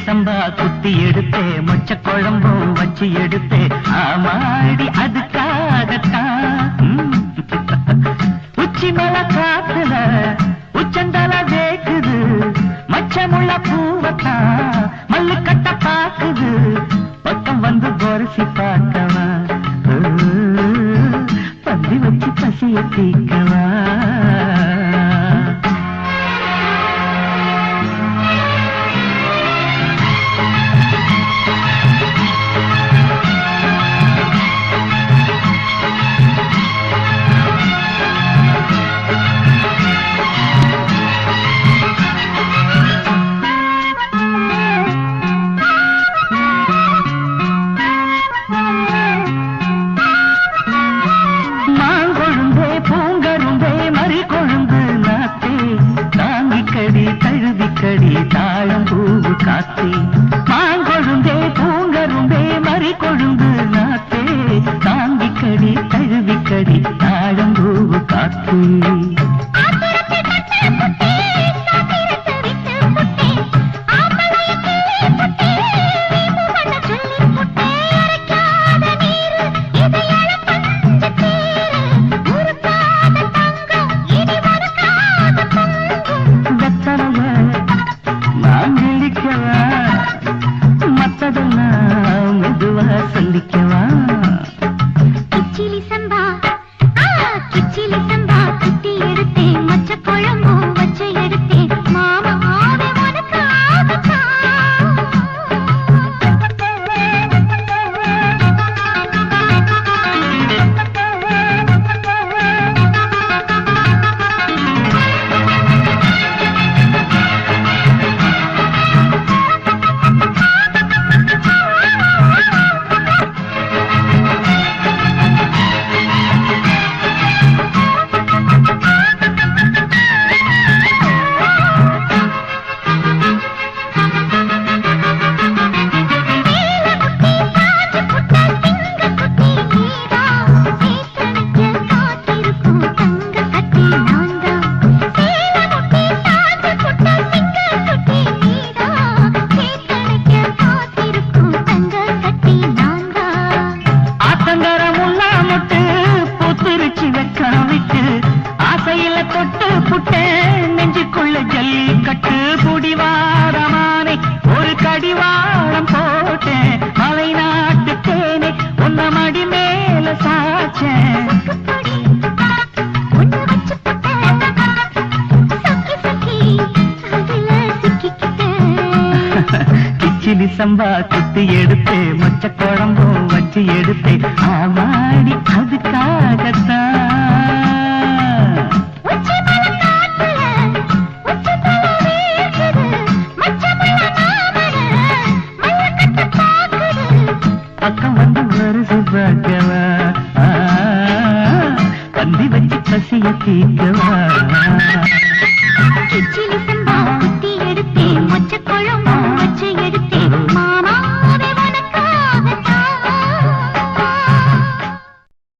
சம்பா குத்தி எடுத்தே மொச்ச குழம்பும் வச்சு எடுத்தே ஆமாடி அதுக்காகத்தான் உச்சி மேல காத்துல உச்சந்தல வேக்குது மச்சமுள்ள பூவத்தான் மல்லு கட்ட பாக்குது பக்கம் வந்து பொரிசி பார்க்கவா பந்தி வச்சு பசிய தீக்கவா தாழம் பூவு காத்தே மாங்கொழுந்தே பூங்கரும்பே மறி கொழுந்து நாத்தே தாங்கிக்கடி தழுவிக்கடி தாழம் பூவு காத்தே கிச்சிலி சம்பா குத்தி எடுத்தே மொச்ச குழம்பும் வச்சு எடுத்தே ஆமாடி அதுக்காகத்தான் பக்கம் வந்து வருது பார்க்கவா பந்தி வச்சு பசிய தீக்கவா